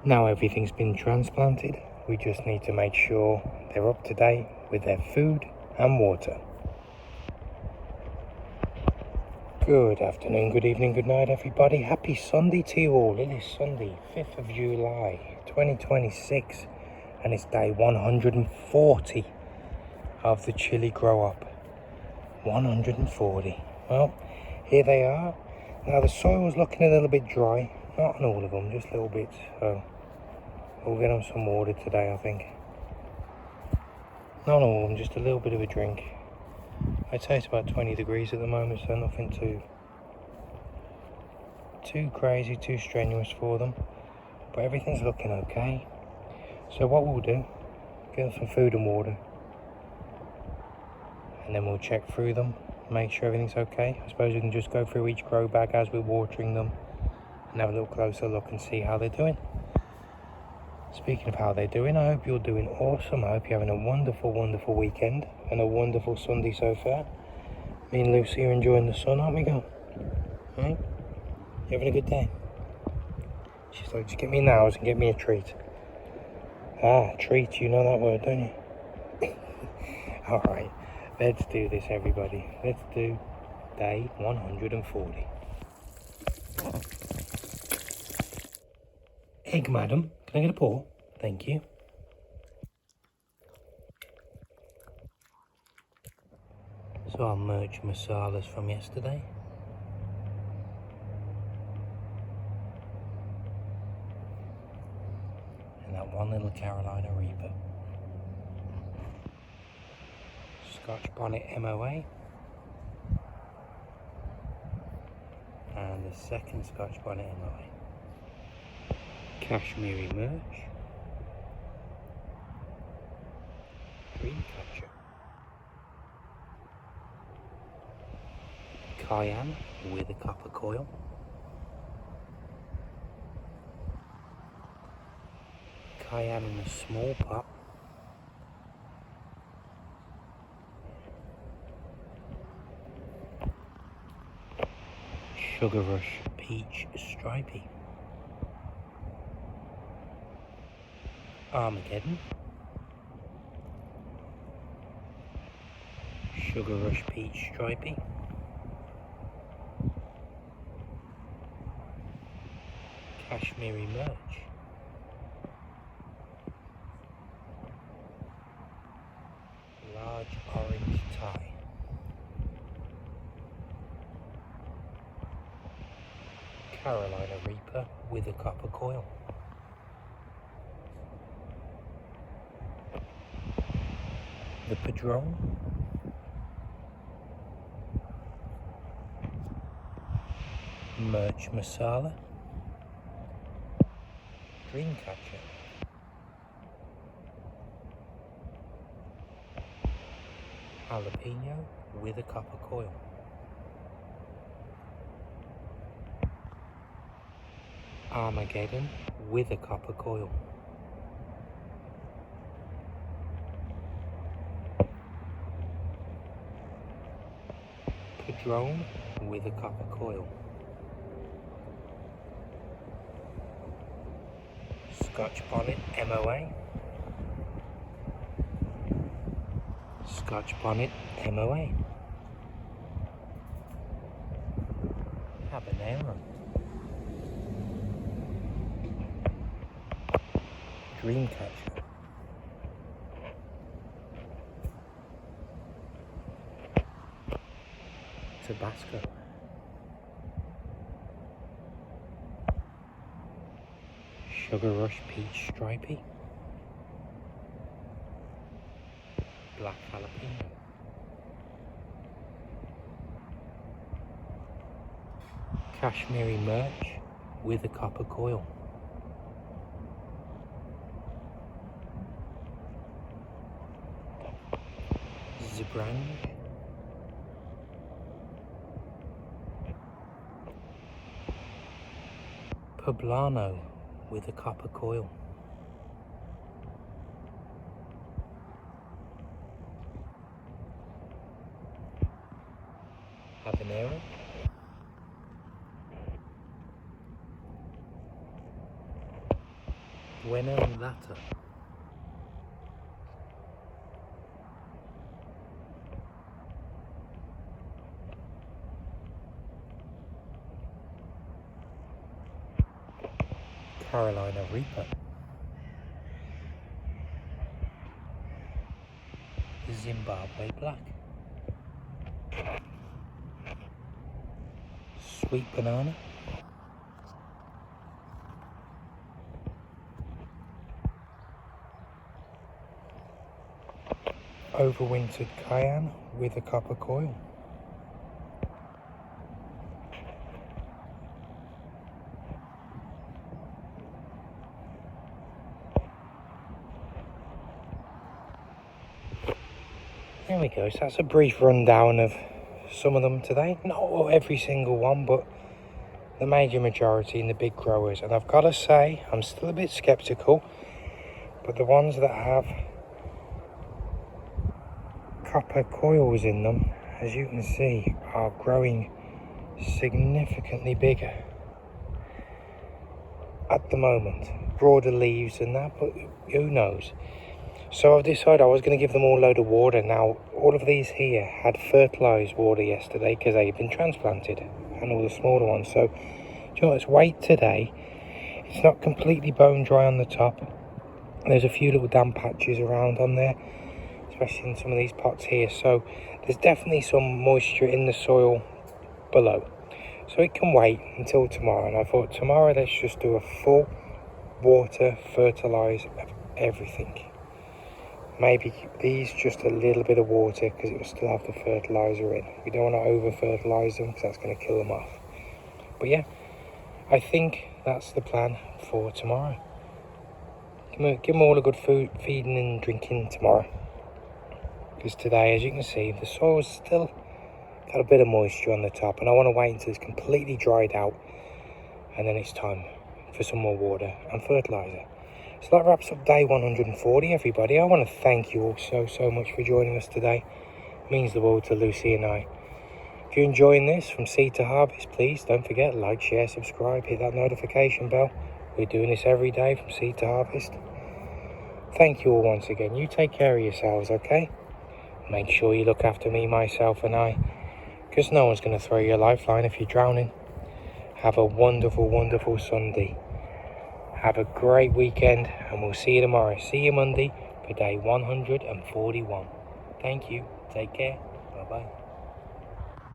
Now everything's been transplanted, we just need to make sure they're up to date with their food and water. Good afternoon, good evening, good night everybody. Happy Sunday to you all. It is Sunday, 5th of July 2026 and it's day 140 of the Chilli grow up. 140. Well, here they are. Now the soil's looking a little bit dry, not on all of them, just little bits. So we'll get them some water today, I think. Not all of them, just a little bit of a drink. I'd say it's about 20 degrees at the moment, so nothing too crazy, too strenuous for them. But everything's looking okay. So what we'll do, get them some food and water. And then we'll check through them, make sure everything's okay. I suppose we can just go through each grow bag as we're watering them and have a little closer look and see how they're doing. Speaking of how they're doing, I hope you're doing awesome. I hope you're having a wonderful, wonderful weekend and a wonderful Sunday so far. Me and Lucy are enjoying the sun, aren't we, girl? Right? You having a good day? She's like, just get me nails and get me a treat. Ah, treat, you know that word, don't you? Alright, let's do this, everybody. Let's do day 140. Egg, madam. Can I get a pour? Thank you. So our Mirch masalas from yesterday. And that one little Carolina Reaper. Scotch Bonnet MOA. And the second Scotch Bonnet MOA. Kashmiri Mirch. Dreamcatcher. Cayenne with a copper coil. Cayenne in a small pot. Sugar Rush Peach Stripey. Armageddon. Sugar Rush Peach Stripey. Kashmiri Mirch. Large orange tie. Carolina Reaper with a copper coil. The Padrón. Mirch Masala. Dreamcatcher. Jalapeño with a copper coil. Armageddon with a copper coil. Padrón with a copper coil. Scotch Bonnet MOA. Scotch Bonnet MOA. Habanero. Dreamcatcher. Tabasco. Sugar Rush Peach Stripey. Black Jalapeño. Kashmiri Mirch with a copper coil. Zimbabwe. Poblano with a copper coil. Habanero. Buena Mulata. Carolina Reaper. Zimbabwe Black. Sweet Banana. Overwintered Cayenne with a Copper Coil. There we go, so that's a brief rundown of some of them today. Not every single one, but the major majority and the big growers. And I've got to say, I'm still a bit skeptical, but the ones that have copper coils in them, as you can see, are growing significantly bigger at the moment. Broader leaves and that, but who knows? So I've decided I was going to give them all a load of water. Now, all of these here had fertilised water yesterday because they've been transplanted, and all the smaller ones. So, do you know, let's wait today. It's not completely bone dry on the top. There's a few little damp patches around on there, especially in some of these pots here. So there's definitely some moisture in the soil below. So it can wait until tomorrow. And I thought tomorrow let's just do a full water fertilise of everything. Maybe these just a little bit of water because it will still have the fertiliser in. We don't want to over fertilise them because that's going to kill them off. But yeah, I think that's the plan for tomorrow. Give them all a good food, feeding and drinking tomorrow. Because today, as you can see, the soil's still got a bit of moisture on the top, and I want to wait until it's completely dried out, and then it's time for some more water and fertiliser. So that wraps up day 140, everybody. I want to thank you all so much for joining us today. It means the world to Lucy and I. If you're enjoying this from seed to harvest, please don't forget, like, share, subscribe, hit that notification bell. We're doing this every day from seed to harvest. Thank you all once again. You take care of yourselves, okay? Make sure you look after me, myself and I, because no one's going to throw you a lifeline if you're drowning. Have a wonderful Sunday. Have a great weekend, and we'll see you tomorrow. See you Monday for day 141. Thank you. Take care. Bye-bye.